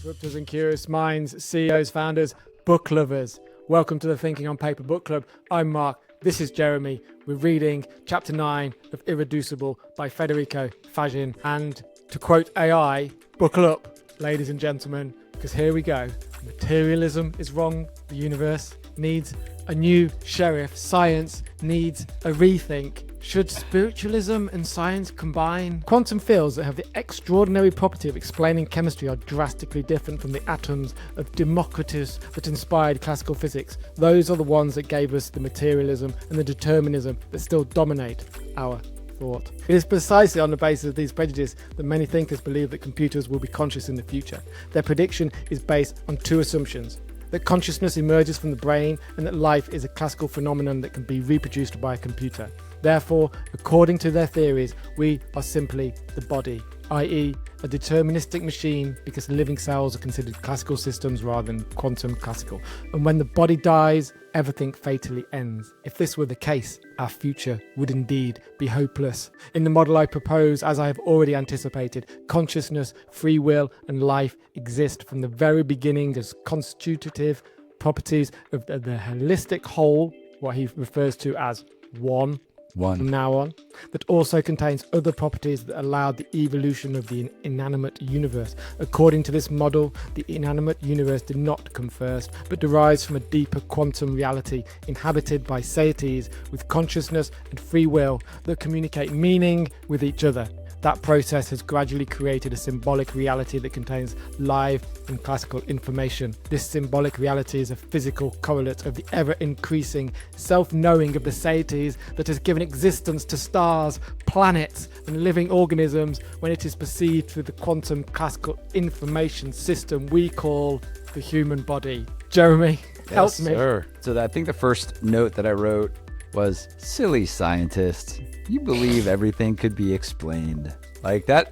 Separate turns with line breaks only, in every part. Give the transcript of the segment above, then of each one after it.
Disruptors and curious minds, CEOs, founders, book lovers. Welcome to the Thinking on Paper Book Club. I'm Mark. This is Jeremy. We're reading Chapter 9 of Irreducible by Federico Faggin. And to quote AI, buckle up, ladies and gentlemen, because here we go. Materialism is wrong. The universe needs a new sheriff. Science needs a rethink. Should spiritualism and science combine? Quantum fields that have the extraordinary property of explaining chemistry are drastically different from the atoms of Democritus that inspired classical physics. Those are the ones that gave us the materialism and the determinism that still dominate our thought. It is precisely on the basis of these prejudices that many thinkers believe that computers will be conscious in the future. Their prediction is based on two assumptions: that consciousness emerges from the brain and that life is a classical phenomenon that can be reproduced by a computer. Therefore, according to their theories, we are simply the body, i.e. a deterministic machine, because living cells are considered classical systems rather than quantum classical. And when the body dies, everything fatally ends. If this were the case, our future would indeed be hopeless. In the model I propose, as I have already anticipated, consciousness, free will, and life exist from the very beginning as constitutive properties of the holistic whole, what he refers to as one from now on, that also contains other properties that allow the evolution of the inanimate universe. According to this model, the inanimate universe did not come first, but derives from a deeper quantum reality inhabited by Seities with consciousness and free will that communicate meaning with each other. That process has gradually created a symbolic reality that contains live and classical information. This symbolic reality is a physical correlate of the ever-increasing self-knowing of the Seities that has given existence to stars, planets, and living organisms when it is perceived through the quantum classical information system we call the human body. Jeremy, help me.
Sir. So I think the first note that I wrote was, silly scientists, you believe everything could be explained. Like that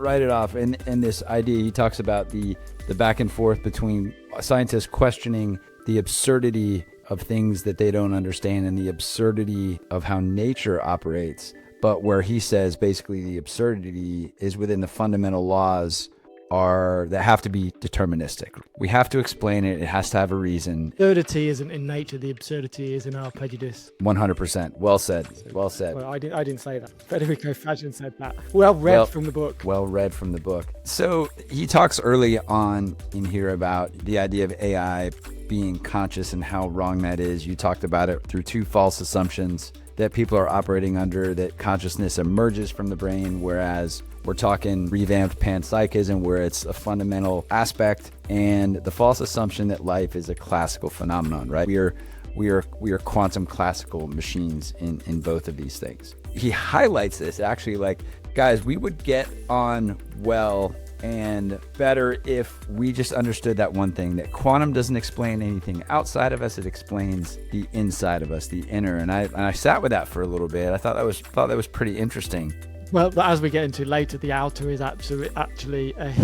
right it off. And this idea, he talks about the back and forth between scientists questioning the absurdity of things that they don't understand and the absurdity of how nature operates. But where he says basically the absurdity is within the fundamental laws that have to be deterministic. We have to explain it. It has to have a reason.
Absurdity isn't in nature. The absurdity is in our prejudice.
100%. Well said. Well said.
Well, I didn't say that. Federico Faggin said that. Well read from the book.
Well read from the book. So he talks early on in here about the idea of AI being conscious and how wrong that is. You talked about it through two false assumptions that people are operating under, that consciousness emerges from the brain, whereas we're talking revamped panpsychism where it's a fundamental aspect, and the false assumption that life is a classical phenomenon, right? We are quantum classical machines in both of these things. He highlights this actually, like, guys, we would get on well and better if we just understood that one thing, that quantum doesn't explain anything outside of us, it explains the inside of us, the inner. And I sat with that for a little bit. I thought that was pretty interesting.
Well, but as we get into later, the outer is actually a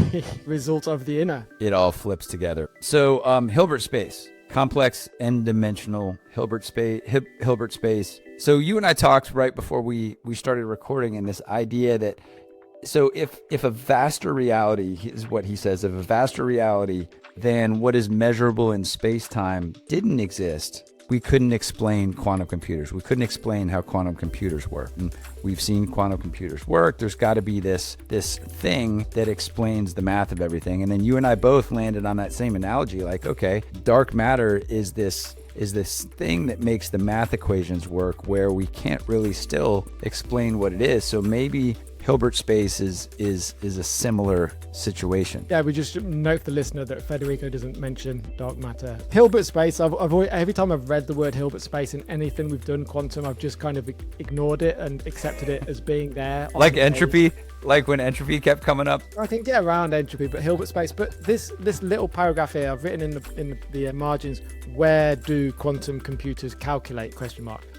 result of the inner.
It all flips together. So Hilbert space, complex n-dimensional Hilbert space. So you and I talked right before we started recording, and this idea that, so if a vaster reality is what he says, if a vaster reality than what is measurable in space-time didn't exist, we couldn't explain quantum computers. We couldn't explain how quantum computers work. And we've seen quantum computers work. There's got to be this thing that explains the math of everything. And then you and I both landed on that same analogy, like, okay, dark matter is this thing that makes the math equations work, where we can't really still explain what it is. So maybe Hilbert space is a similar situation.
Yeah, we just note for the listener that Federico doesn't mention dark matter. Hilbert space, I've always, every time I've read the word Hilbert space in anything we've done quantum, I've just kind of ignored it and accepted it as being there.
Like entropy? Like when entropy kept coming up?
I can get around entropy, but Hilbert space. But this little paragraph here, I've written in the margins, where do quantum computers calculate? ?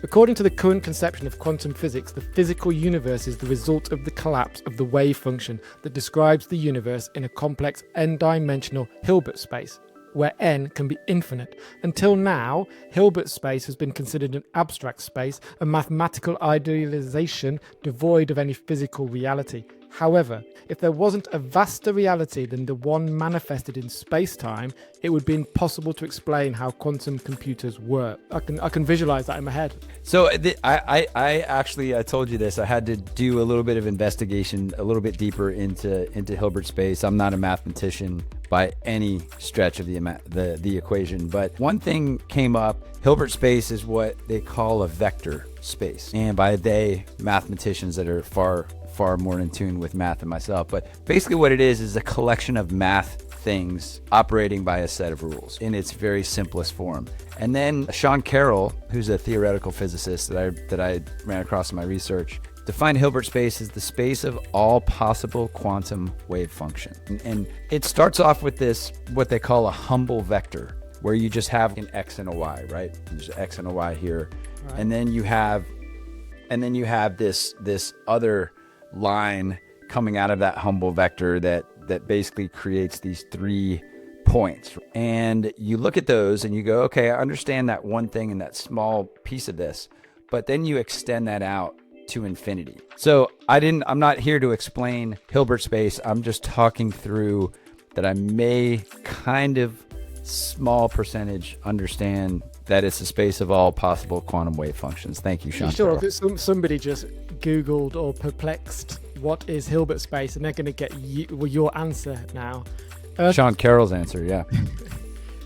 According to the current conception of quantum physics, the physical universe is the result of the collapse of the wave function that describes the universe in a complex n-dimensional Hilbert space, where n can be infinite. Until now, Hilbert space has been considered an abstract space, a mathematical idealization devoid of any physical reality. However, if there wasn't a vaster reality than the one manifested in space-time, it would be impossible to explain how quantum computers work. I can visualize that in my head.
So I told you this. I had to do a little bit of investigation, a little bit deeper into Hilbert space. I'm not a mathematician by any stretch of the equation, but one thing came up. Hilbert space is what they call a vector space, and by they, mathematicians that are far more in tune with math than myself. But basically what it is a collection of math things operating by a set of rules in its very simplest form. And then Sean Carroll, who's a theoretical physicist that I ran across in my research, defined Hilbert space as the space of all possible quantum wave function. And it starts off with this, what they call a humble vector, where you just have an X and a Y, right? There's an X and a Y here. Right. And then you have this other line coming out of that humble vector that basically creates these 3 points. And you look at those and you go, okay, I understand that one thing and that small piece of this, but then you extend that out to infinity. So I'm not here to explain Hilbert space. I'm just talking through that I may kind of small percentage understand that it's a space of all possible quantum wave functions. Thank you, Sean.
Sure, if somebody just Googled or perplexed what is Hilbert space, and they're going to get your answer now.
Sean Carroll's answer, yeah.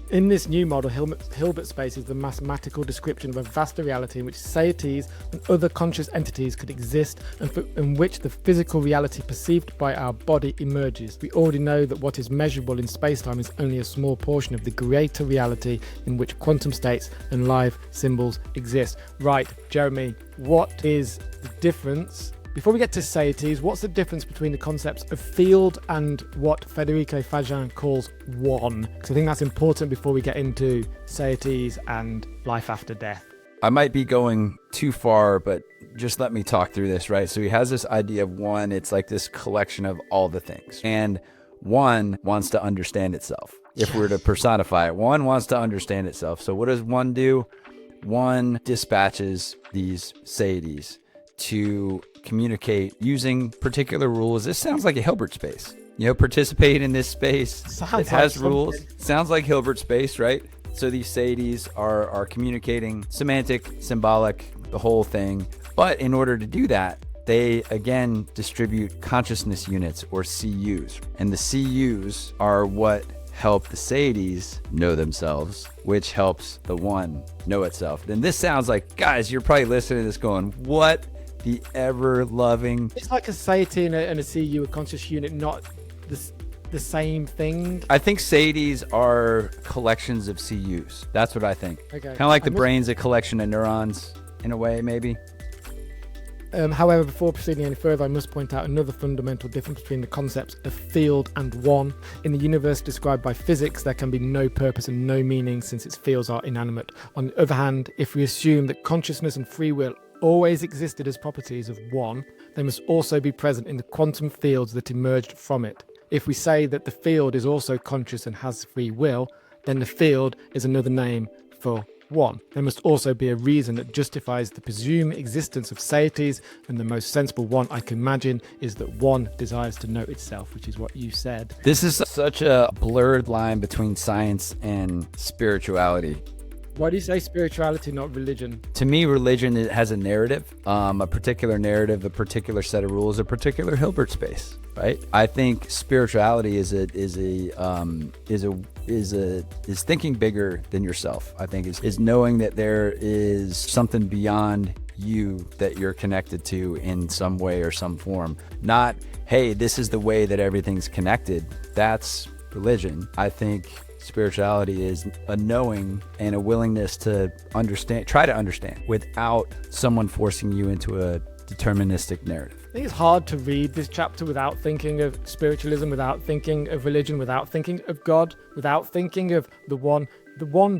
In this new model, Hilbert space is the mathematical description of a vaster reality in which Seities and other conscious entities could exist, and in which the physical reality perceived by our body emerges. We already know that what is measurable in spacetime is only a small portion of the greater reality in which quantum states and live symbols exist. Right, Jeremy, what is the difference? Before we get to Seities, what's the difference between the concepts of field and what Federico Faggin calls one? Because I think that's important before we get into Seities and life after death.
I might be going too far, but just let me talk through this, right? So he has this idea of one. It's like this collection of all the things. And one wants to understand itself. If we were to personify it, one wants to understand itself. So what does one do? One dispatches these Seities to communicate using particular rules. This sounds like a Hilbert space. Participate in this space. It has rules. Sounds like Hilbert space, right? So these Seities are communicating semantic, symbolic, the whole thing. But in order to do that, they again distribute consciousness units, or CUs. And the CUs are what help the Seities know themselves, which helps the one know itself. And this sounds like, guys, you're probably listening to this going, what the ever-loving...
It's like a Seitie and a CU, a conscious unit, not the same thing.
I think Seities are collections of CUs. That's what I think.
Okay.
Kind of like the brain's a collection of neurons, in a way, maybe.
However, before proceeding any further, I must point out another fundamental difference between the concepts of field and one. In the universe described by physics, there can be no purpose and no meaning since its fields are inanimate. On the other hand, if we assume that consciousness and free will always existed as properties of one, they must also be present in the quantum fields that emerged from it. If we say that the field is also conscious and has free will, then the field is another name for one. There must also be a reason that justifies the presumed existence of Seities, and the most sensible one I can imagine is that one desires to know itself, which is what you said.
This is such a blurred line between science and spirituality.
Why do you say spirituality, not religion?
To me, religion has a narrative, a particular narrative, a particular set of rules, a particular Hilbert space, right? I think spirituality is thinking bigger than yourself. I think is knowing that there is something beyond you that you're connected to in some way or some form. Not, hey, this is the way that everything's connected. That's religion. I think spirituality is a knowing and a willingness to understand, try to understand, without someone forcing you into a deterministic narrative.
I think it's hard to read this chapter without thinking of spiritualism, without thinking of religion, without thinking of God, without thinking of the one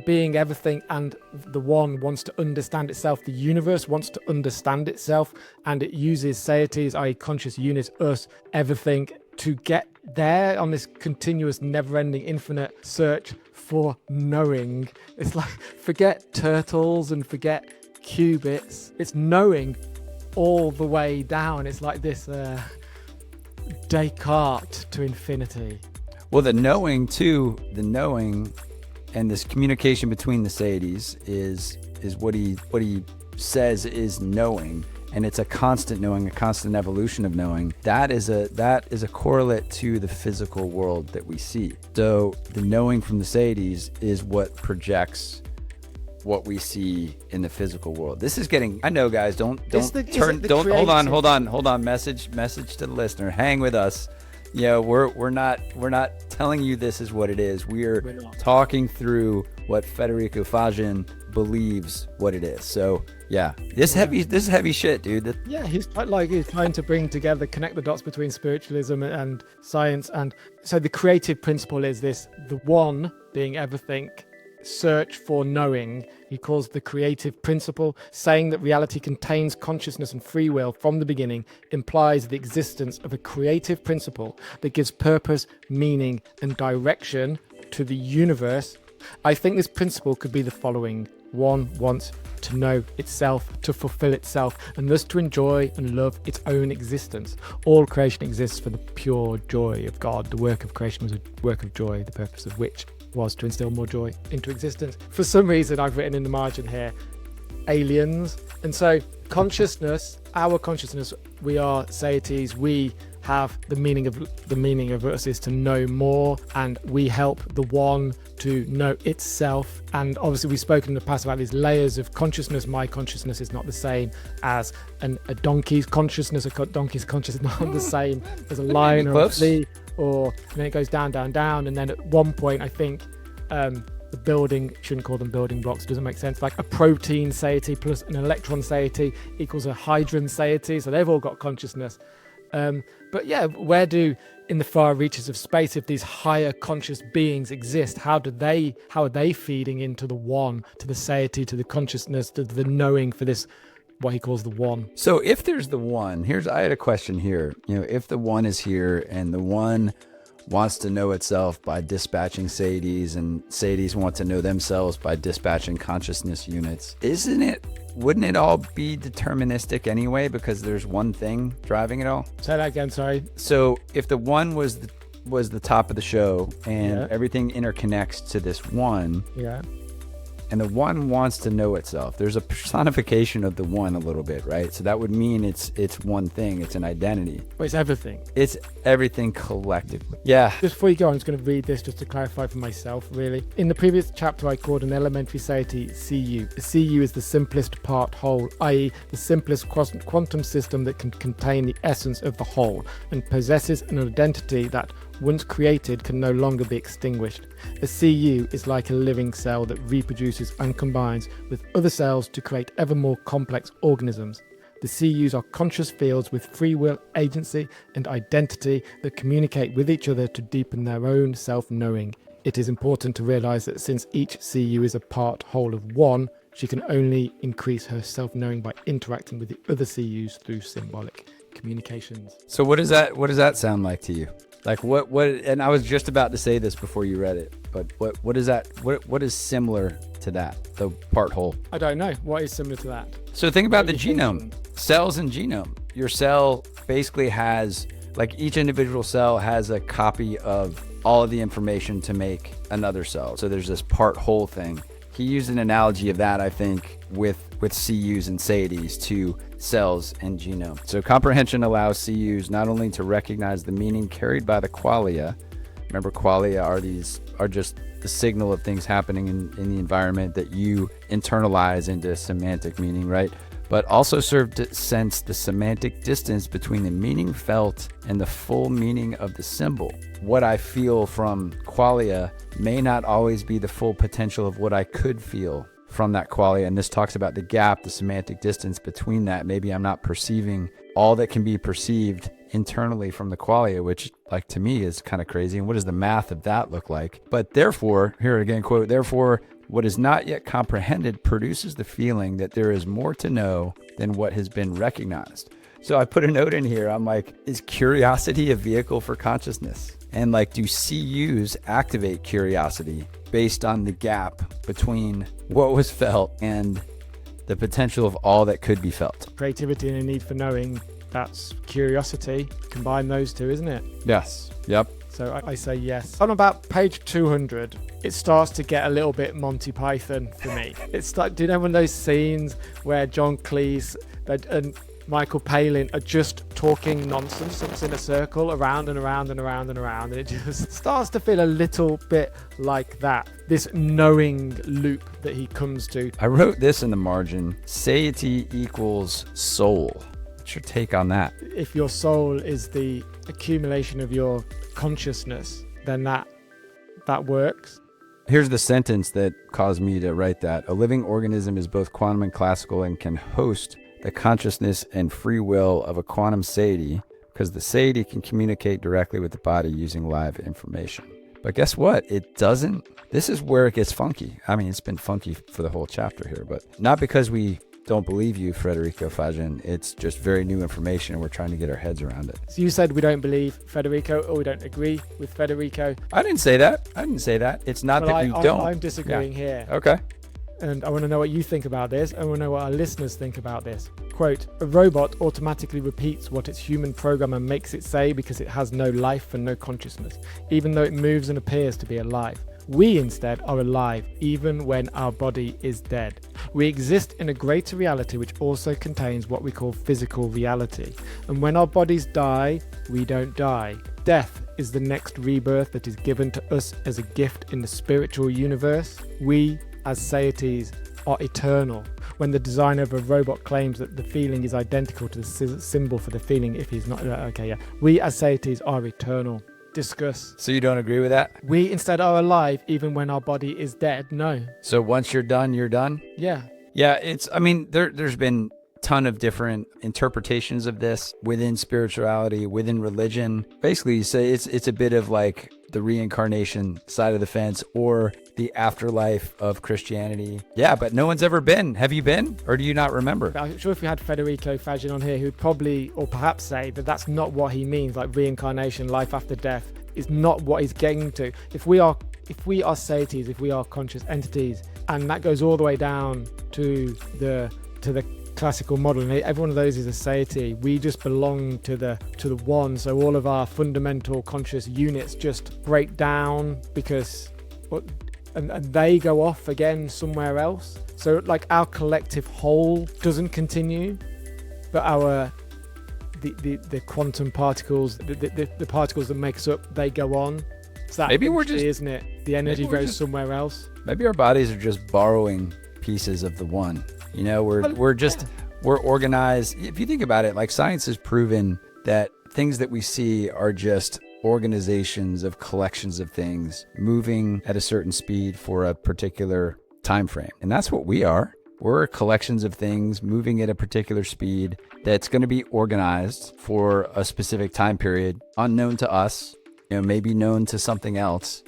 being everything, and the one wants to understand itself. The universe wants to understand itself, and it uses Seities, i.e. conscious units, us, everything, to get there on this continuous, never-ending, infinite search for knowing. It's like, forget turtles and forget qubits. It's knowing all the way down. It's like this Descartes to infinity.
Well, the knowing and this communication between the Seities is what he says is knowing, and it's a constant knowing, a constant evolution of knowing. That is a correlate to the physical world that we see. So the knowing from the Seities is what projects what we see in the physical world. This is getting, I know, guys, don't hold on, message to the listener, hang with us. We're not telling you this is what it is. We're talking through what Federico Faggin believes what it is. So yeah, this is heavy shit, dude.
He's trying to bring together, connect the dots between spiritualism and science. And so the creative principle is this: the one being everything, search for knowing. He calls the creative principle. Saying that reality contains consciousness and free will from the beginning implies the existence of a creative principle that gives purpose, meaning, and direction to the universe. I think this principle could be the following: one wants to know itself, to fulfill itself, and thus to enjoy and love its own existence. All creation exists for the pure joy of God. The work of creation was a work of joy, the purpose of which was to instill more joy into existence. For some reason, I've written in the margin here, aliens. And so consciousness, our consciousness, we are Seities, we have the meaning of us is to know more, and we help the one to know itself. And obviously we've spoken in the past about these layers of consciousness. My consciousness is not the same as a donkey's consciousness. A donkey's consciousness is not the same as a lion or a flea. And then it goes down, and then at one point I think the building, shouldn't call them building blocks, doesn't make sense, like a protein Seitie plus an electron Seitie equals a hydrogen Seitie, so they've all got consciousness. But yeah, where do, in the far reaches of space, if these higher conscious beings exist, how are they feeding into the one, to the Seitie, to the consciousness, to the knowing for this, what he calls the one?
So if there's the one, I had a question here. If the one is here and the one wants to know itself by dispatching Seities, and Seities want to know themselves by dispatching consciousness units, wouldn't it all be deterministic anyway, because there's one thing driving it all?
Say that again, sorry.
So if the one was the top of the show and everything interconnects to this one, and the one wants to know itself, there's a personification of the one a little bit, right? So that would mean it's one thing, it's an identity.
Well, it's everything.
It's everything collectively. Yeah.
Just before you go, I'm just going to read this just to clarify for myself, really. In the previous chapter, I called an elementary Seitie CU. A CU is the simplest part whole, i.e. the simplest quantum system that can contain the essence of the whole and possesses an identity that, once created, can no longer be extinguished. A CU is like a living cell that reproduces and combines with other cells to create ever more complex organisms. The CUs are conscious fields with free will, agency, and identity that communicate with each other to deepen their own self-knowing. It is important to realize that since each CU is a part whole of one, she can only increase her self-knowing by interacting with the other CUs through symbolic communications.
So what does that sound like to you? Like what, and I was just about to say this before you read it, but what is that? What is similar to that? The part whole?
I don't know. What is similar to that?
So think about the genome, cells and genome. Your cell basically has, like, each individual cell has a copy of all of the information to make another cell. So there's this part whole thing. He used an analogy of that, I think, with CUs and Seities to cells and genome. So comprehension allows CUs not only to recognize the meaning carried by the qualia. Remember, qualia are just the signal of things happening in the environment that you internalize into semantic meaning, right? But also serve to sense the semantic distance between the meaning felt and the full meaning of the symbol. What I feel from qualia may not always be the full potential of what I could feel from that qualia. And this talks about the gap, the semantic distance between that. Maybe I'm not perceiving all that can be perceived internally from the qualia, which, like, to me is kind of crazy. And what does the math of that look like? But therefore, here again, quote, therefore, what is not yet comprehended produces the feeling that there is more to know than what has been recognized. So I put a note in here. I'm like, is curiosity a vehicle for consciousness? And like, do CUs activate curiosity based on the gap between what was felt and the potential of all that could be felt?
Creativity and a need for knowing That's curiosity. Combine those two, isn't it?
Yes. Yep.
So I say yes. On about page 200, it starts to get a little bit Monty Python for me. Do you know one of those scenes where John Cleese and Michael Palin are just talking nonsense in a circle around and around and around and around, and it just starts to feel a little bit like that. This knowing loop that he comes to.
I wrote this in the margin. Satiety equals soul. What's your take on that?
If your soul is the accumulation of your consciousness, then that works.
Here's the sentence that caused me to write that. A living organism is both quantum and classical and can host the consciousness and free will of a quantum Seitie, because the Seitie can communicate directly with the body using live information. But guess what? It doesn't. This is where it gets funky. I mean, it's been funky for the whole chapter here, but not because we don't believe you, Federico Faggin. It's just very new information, and we're trying to get our heads around it.
So you said we don't believe Federico, or we don't agree with Federico.
I didn't say that. It's not that you don't.
I'm disagreeing here.
Okay.
And I want to know what you think about this. I want to know what our listeners think about this. Quote, a robot automatically repeats what its human programmer makes it say because it has no life and no consciousness, even though it moves and appears to be alive. We instead are alive, even when our body is dead. We exist in a greater reality which also contains what we call physical reality. And when our bodies die, we don't die. Death is the next rebirth that is given to us as a gift in the spiritual universe. We, as Seities, are eternal. When the designer of a robot claims that the feeling is identical to the symbol for the feeling, if he's not, we as Seities are eternal. Discuss.
So you don't agree with that?
We instead are alive even when our body is dead? No.
So once you're done, you're done?
Yeah.
Yeah, there's been a ton of different interpretations of this within spirituality, within religion. Basically, you say it's a bit of like the reincarnation side of the fence or the afterlife of Christianity. Yeah, but no one's ever been. Have you been? Or do you not remember?
I'm sure if we had Federico Faggin on here, who'd probably, or perhaps say that that's not what he means, like reincarnation, life after death, is not what he's getting to. If we are Seities, if we are conscious entities, and that goes all the way down to the classical model, and every one of those is a Seitie. We just belong to the one, so all of our fundamental conscious units just break down because and they go off again somewhere else. So like our collective whole doesn't continue, but the quantum particles, the particles that make us up, they go on. So that
maybe we're just,
isn't it? The energy goes somewhere else.
Maybe our bodies are just borrowing pieces of the one. You know, we're organized. If you think about it, like science has proven that things that we see are just organizations of collections of things moving at a certain speed for a particular time frame. And that's what we are. We're collections of things moving at a particular speed that's going to be organized for a specific time period, unknown to us, maybe known to something else.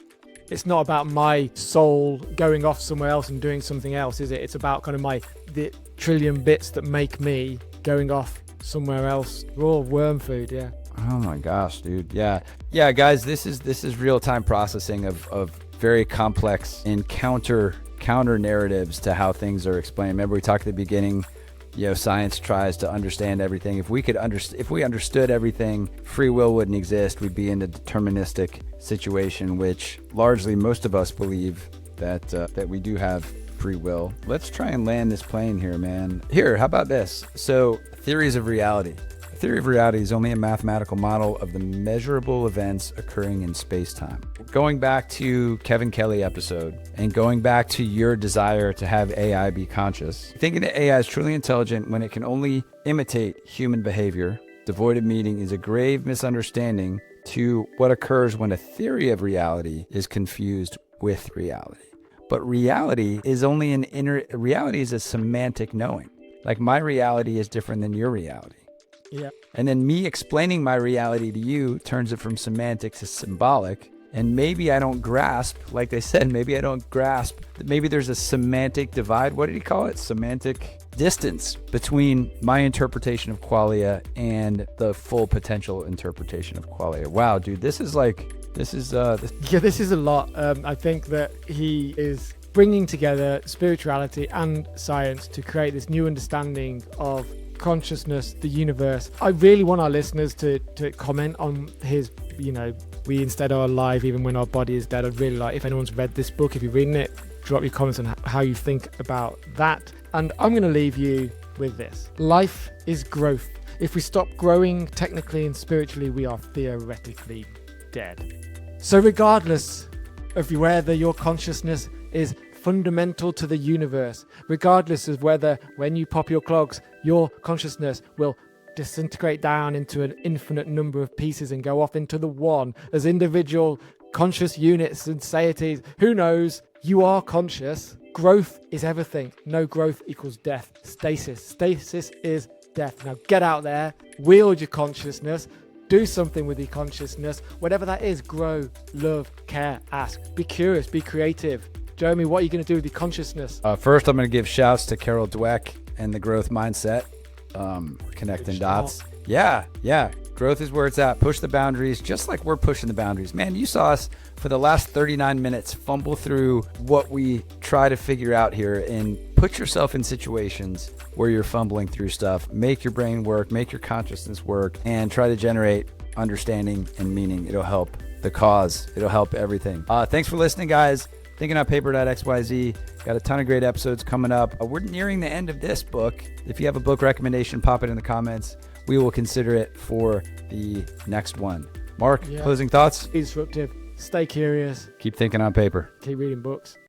It's not about my soul going off somewhere else and doing something else, is it? It's about kind of the trillion bits that make me going off somewhere else. Raw worm food, yeah.
Oh my gosh, dude. Yeah, guys, this is real-time processing of very complex and counter narratives to how things are explained. Remember we talked at the beginning, science tries to understand everything. If we understood everything, free will wouldn't exist. We'd be in a deterministic situation, which largely most of us believe that we do have free will. Let's try and land this plane here, man. Here, how about this? So, theories of reality. A theory of reality is only a mathematical model of the measurable events occurring in space-time. Going back to Kevin Kelly episode and going back to your desire to have AI be conscious, thinking that AI is truly intelligent when it can only imitate human behavior, devoid of meaning, is a grave misunderstanding to what occurs when a theory of reality is confused with reality. But reality is only reality is a semantic knowing. Like my reality is different than your reality.
Yeah.
And then me explaining my reality to you turns it from semantic to symbolic. And maybe I don't grasp, like they said, maybe there's a semantic divide. What did he call it? Semantic distance between my interpretation of qualia and the full potential interpretation of qualia. Wow, dude, this is a
lot. I think that he is bringing together spirituality and science to create this new understanding of consciousness, the universe. I really want our listeners to comment on his, we instead are alive even when our body is dead. I'd really like, if anyone's read this book, if you're reading it, drop your comments on how you think about that. And I'm going to leave you with this. Life is growth. If we stop growing technically and spiritually, we are theoretically dead. So regardless of whether your consciousness is fundamental to the universe, regardless of whether when you pop your clogs, your consciousness will disintegrate down into an infinite number of pieces and go off into the one as individual conscious units and seities, who knows, you are conscious. Growth is everything. No growth equals death. Stasis is death. Now get out there, wield your consciousness, do something with your consciousness, whatever that is. Grow, love, care, ask, be curious, be creative. Jeremy, what are you going to do with your consciousness?
First, I'm going to give shouts to Carol Dweck and the growth mindset. Connecting dots. Yeah. Growth is where it's at. Push the boundaries, just like we're pushing the boundaries. Man, you saw us for the last 39 minutes fumble through what we try to figure out here, and put yourself in situations where you're fumbling through stuff. Make your brain work, make your consciousness work, and try to generate understanding and meaning. It'll help the cause. It'll help everything. Thanks for listening, guys. Thinking on paper.xyz. Got a ton of great episodes coming up. We're nearing the end of this book. If you have a book recommendation, pop it in the comments. We will consider it for the next one. Mark, closing thoughts?
Be disruptive. Stay curious.
Keep thinking on paper.
Keep reading books.